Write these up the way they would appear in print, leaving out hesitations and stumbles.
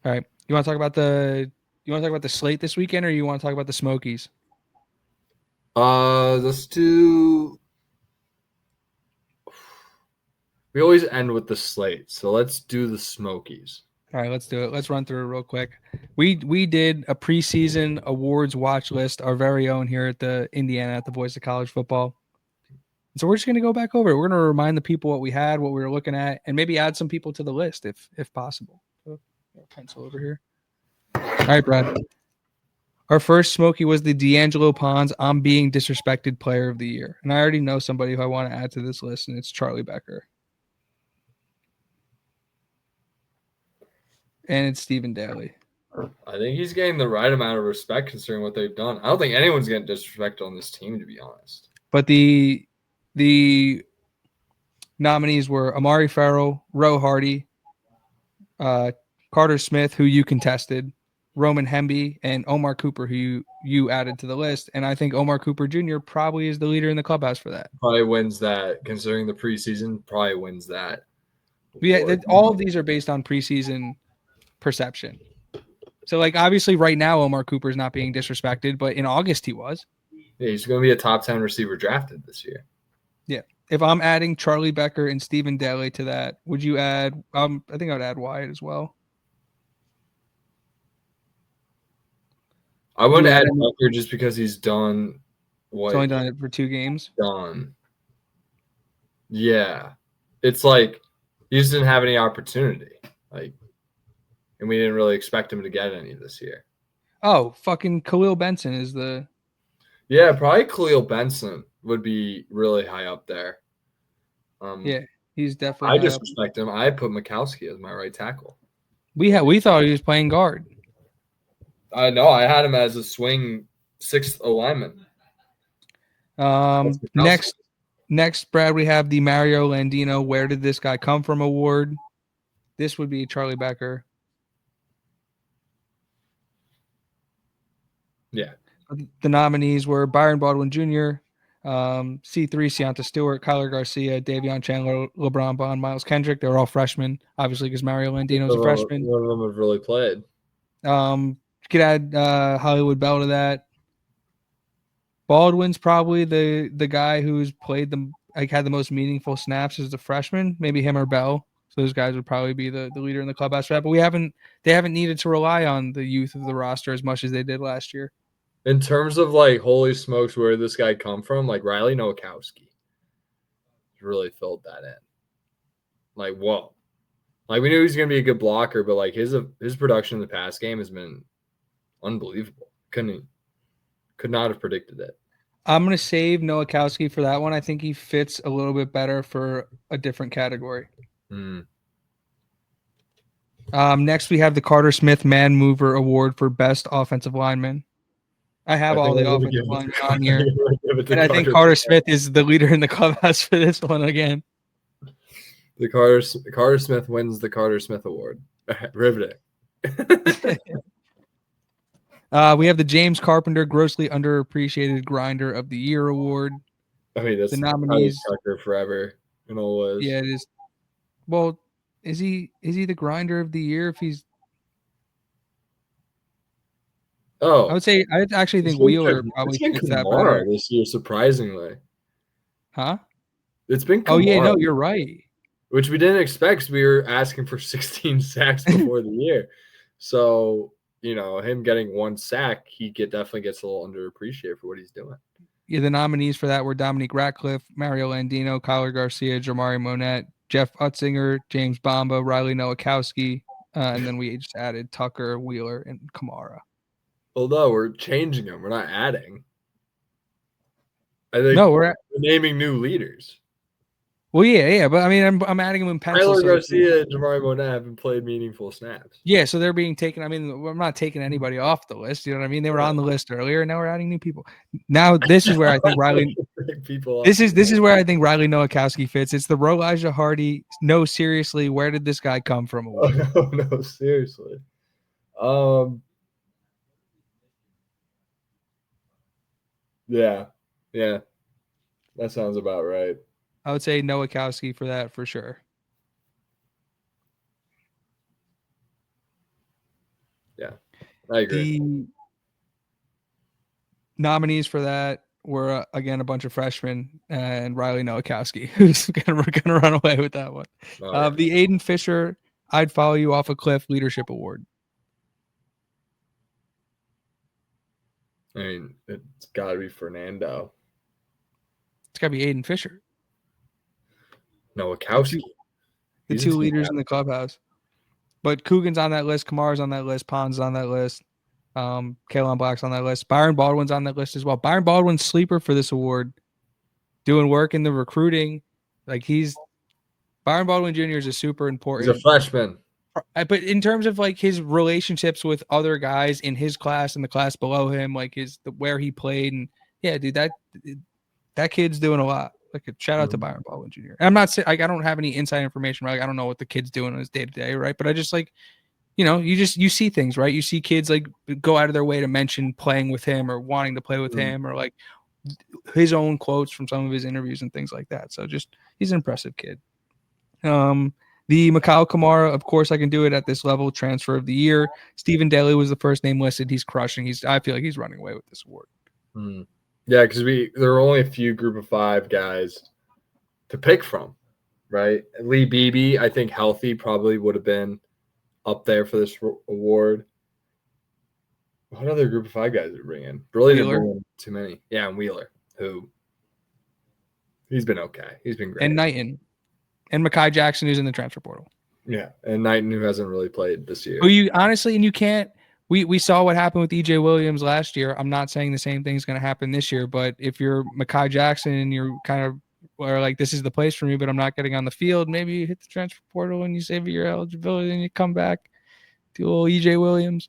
All right. You want to talk about the slate this weekend, or you want to talk about the Smokies? Let's do. We always end with the slate, so let's do the Smokies. All right, let's do it. Let's run through it real quick. We did a preseason awards watch list, our very own here at the Indiana at the Voice of College Football. So we're just going to go back over it. We're going to remind the people what we had, what we were looking at, and maybe add some people to the list if possible. Pencil over here. All right, Brad. Our first Smoky was the D'Angelo Pons I'm Being Disrespected Player of the Year. And I already know somebody who I want to add to this list, and it's Charlie Becker. And it's Stephen Daly. I think he's getting the right amount of respect considering what they've done. I don't think anyone's getting disrespected on this team, to be honest. But the nominees were Amari Farrell, Roe Hardy, Carter Smith, who you contested, Roman Hemby, and Omar Cooper, who you added to the list. And I think Omar Cooper Jr. probably is the leader in the clubhouse for that. Probably wins that, considering the preseason, probably wins that. Yeah, all of these are based on preseason perception. So, like, obviously right now Omar Cooper is not being disrespected, but in August he was. Yeah, he's going to be a top 10 receiver drafted this year. Yeah. If I'm adding Charlie Becker and Stephen Daly to that, would you add I think I would add Wyatt as well. I would add Becker just because he's done what he's only done it for 2 games. Done. Yeah. It's like he just didn't have any opportunity. Like, and we didn't really expect him to get any this year. Oh, fucking Khalil Benson is the. Yeah, probably Khalil Benson would be really high up there. Yeah, he's definitely. I disrespect him. I put Mikowski as my right tackle. We thought he was playing guard. I know. I had him as a swing 6th lineman. Next, Brad, we have the Mario Landino Where Did This Guy Come From award. This would be Charlie Becker. Yeah. The nominees were Byron Baldwin Jr., C3, Seonta Stewart, Kyler Garcia, Davion Chandler, LeBron Bond, Miles Kendrick. They were all freshmen, obviously, because Mario Landino's a freshman. One of them have really played. You could add Hollywood Bell to that. Baldwin's probably the guy who's played had the most meaningful snaps as a freshman. Maybe him or Bell. So those guys would probably be the leader in the clubhouse for that. But they haven't needed to rely on the youth of the roster as much as they did last year. In terms of like, holy smokes, where did this guy come from? Like Riley Nowakowski really filled that in. Like, whoa. Like, we knew he was going to be a good blocker, but like his production in the pass game has been unbelievable. Could not have predicted it. I'm going to save Nowakowski for that one. I think he fits a little bit better for a different category. Next, we have the Carter Smith Man Mover Award for Best Offensive Lineman. I have all the offensive linemen on here. And I think Carter Smith is the leader in the clubhouse for this one again. The Carter Smith wins the Carter Smith Award. Riveting. We have the James Carpenter Grossly Underappreciated Grinder of the Year Award. I mean, that's the nominees Tucker forever. You know what? Yeah, it is. Well, is he the grinder of the year if he's? Oh, I actually think Wheeler probably fits that better this year, surprisingly. Huh? It's been Kamara. Oh yeah, no, you're right. Which we didn't expect because we were asking for 16 sacks before the year. So, you know, him getting 1 sack, he definitely gets a little underappreciated for what he's doing. Yeah, the nominees for that were Dominique Ratcliffe, Mario Landino, Kyler Garcia, Jamari Monette, Jeff Utzinger, James Bamba, Riley Nowakowski, and then we just added Tucker, Wheeler, and Kamara. Well, no, we're changing them. We're not adding. I think we're naming new leaders. Well, yeah, but I mean, I'm adding them in pencil. Tyler Garcia and Jamari Monette haven't played meaningful snaps. Yeah, so they're being taken. I mean, I'm not taking anybody off the list. You know what I mean? They were on the list earlier, and now we're adding new people. Now this is where I think Riley. This is where I think Riley Nowakowski fits. It's the Elijah Hardy. No, seriously, where did this guy come from? Oh, no, seriously. Yeah, that sounds about right. I would say Nowakowski for that for sure. I agree. The nominees for that were again a bunch of freshmen and Riley Nowakowski, who's gonna run away with that one. The Aiden Fisher "I'd Follow You Off a Cliff" Leadership Award. I mean, it's got to be Fernando. It's got to be Aiden Fisher. Nowakowski. The two leaders in the clubhouse. But Coogan's on that list. Kamar's on that list. Pond's on that list. Kalen Black's on that list. Byron Baldwin's on that list as well. Byron Baldwin's sleeper for this award. Doing work in the recruiting. Like Byron Baldwin Jr. is a super important. He's a freshman. But in terms of like his relationships with other guys in his class and the class below him, like where he played, and yeah, dude, that kid's doing a lot. Like a shout out to Byron Baldwin Jr. And I'm not saying I don't have any inside information, right? Like, I don't know what the kid's doing on his day to day, right? But I just like, you see things, right? You see kids like go out of their way to mention playing with him or wanting to play with him, or like his own quotes from some of his interviews and things like that. So just he's an impressive kid. The Mikhail Kamara, of course, I can do it at this level. Transfer of the year. Stephen Daly was the first name listed. He's crushing. I feel like he's running away with this award. Yeah, because there were only a few group of 5 guys to pick from, right? Lee Beebe, I think healthy probably would have been up there for this award. What other group of 5 guys did we bring in? Really didn't bring in too many. Yeah, and Wheeler, who he's been okay. He's been great. And Knighton. And Mekhi Jackson, who's in the transfer portal. Yeah, and Knighton, who hasn't really played this year. Well, you honestly, and you can't. We saw what happened with EJ Williams last year. I'm not saying the same thing's going to happen this year, but if you're Mekhi Jackson and you're kind of are like, this is the place for me, but I'm not getting on the field, maybe you hit the transfer portal and you save your eligibility and you come back to little EJ Williams.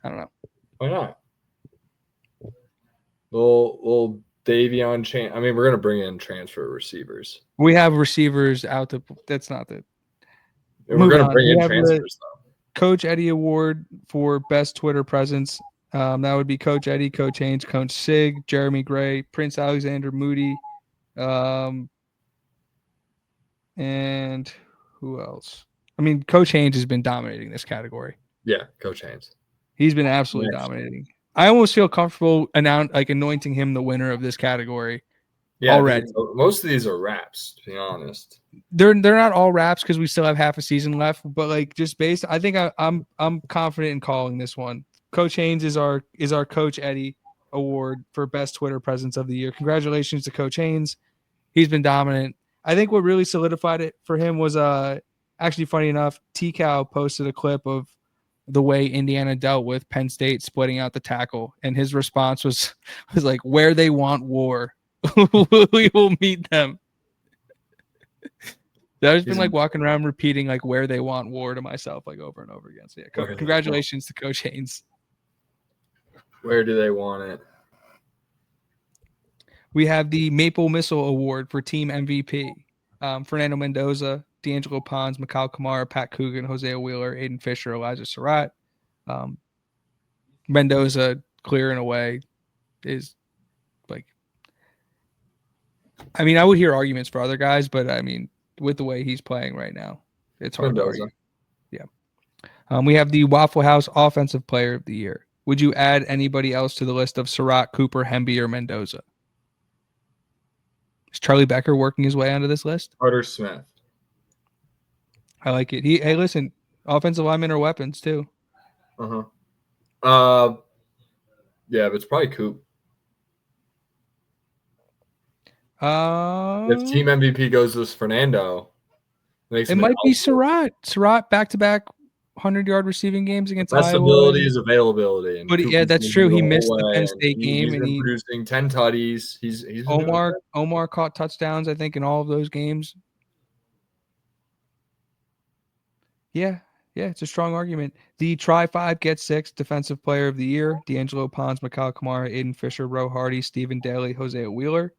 I don't know. Why not? Little Davion Chan. I mean, we're going to bring in transfer receivers. We have receivers out to. That's not the. We're going to bring in transfers, though. Coach Eddie Award for best Twitter presence. That would be Coach Eddie, Coach Haynes, Coach Sig, Jeremy Gray, Prince Alexander Moody, and who else? I mean, Coach Haynes has been dominating this category. Yeah, Coach Haynes. He's been absolutely dominating. I almost feel comfortable anointing him the winner of this category. Yeah, already. Most of these are wraps, to be honest. They're not all wraps because we still have half a season left. But like just based, I think I'm confident in calling this one. Coach Haynes is our Coach Eddie Award for best Twitter presence of the year. Congratulations to Coach Haynes. He's been dominant. I think what really solidified it for him was actually funny enough. T-Cow posted a clip of the way Indiana dealt with Penn State splitting out the tackle, and his response was like, "Where they want war, we will meet them." I've just been like walking around repeating like "where they want war" to myself like over and over again. So yeah, congratulations to Coach Haynes. Where do they want it? We have the Maple Missile Award for Team MVP. Fernando Mendoza, D'Angelo Pons, Mikhail Kamara, Pat Coogan, Hosea Wheeler, Aiden Fisher, Elijah Surratt. Mendoza clearing away is like, I mean, I would hear arguments for other guys, but I mean, with the way he's playing right now, it's hard to argue. Yeah. We have the Waffle House Offensive Player of the Year. Would you add anybody else to the list of Surratt, Cooper, Hemby, or Mendoza? Is Charlie Becker working his way onto this list? Carter Smith. I like it. Hey, listen, offensive linemen are weapons too. Yeah, but it's probably Coop. If team MVP goes to Fernando, it might be Surratt. Surratt back-to-back 100-yard receiving games against Iowa. Ability is availability. But yeah, that's true. He missed the Penn State game, and he's producing 10 tutties. He's Omar caught touchdowns, I think, in all of those games. Yeah, it's a strong argument. The Try 5 Get 6 Defensive Player of the Year: D'Angelo Pons, Mikhail Kamara, Aiden Fisher, Roe Hardy, Stephen Daly, Hosea Wheeler.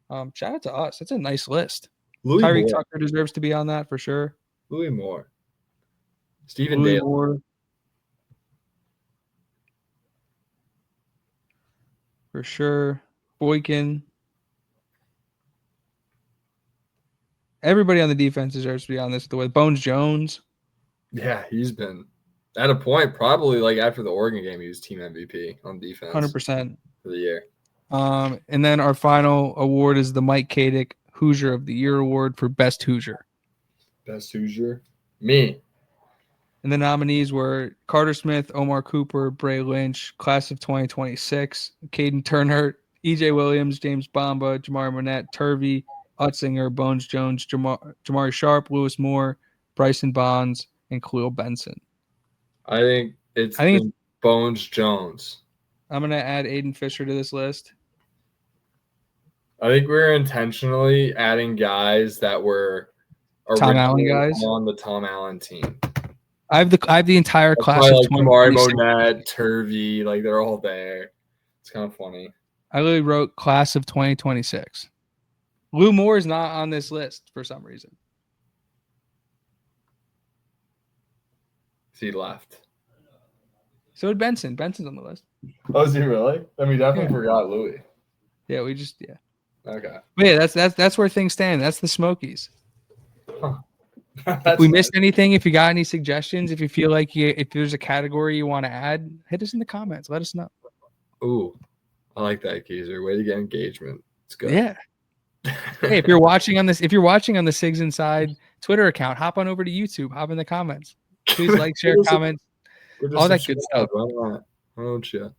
Shout out to us. That's a nice list. Tyreek Tucker deserves to be on that for sure. Louis Moore. Stephen Daly. Moore. For sure. Boykin. Everybody on the defense deserves to be on this. The way Bones Jones. Yeah, he's been at a point, probably like after the Oregon game, he was team MVP on defense 100%. for the year. And then our final award is the Mike Kadick Hoosier of the Year award for Best Hoosier. Best Hoosier? Me. And the nominees were Carter Smith, Omar Cooper, Bray Lynch, class of 2026, Caden Turner, EJ Williams, James Bamba, Jamar Monette, Turvey, Utzinger, Bones Jones, Jamari Sharp, Lewis Moore, Bryson Bonds, and Khalil Benson. I think it's Bones Jones. I'm going to add Aiden Fisher to this list. I think we're intentionally adding guys that were Tom Allen guys on the Tom Allen team. I have the entire class of like Jamari 2026. Monette, Turvey, like they're all there. It's kind of funny. I literally wrote class of 2026. Lou Moore is not on this list for some reason. He left. So did Benson. Benson's on the list. Oh, is he really? I mean, definitely forgot Louis. Yeah, Okay. But yeah, that's where things stand. That's the Smokies. Huh. If we missed anything, if you got any suggestions, if you feel like if there's a category you want to add, hit us in the comments. Let us know. Ooh, I like that, Geezer. Way to get engagement. It's good. Yeah. Hey, if you're watching on the Sigs Inside Twitter account, hop on over to YouTube. Hop in the comments. Please like, share, comment, all that good stuff. Why don't you?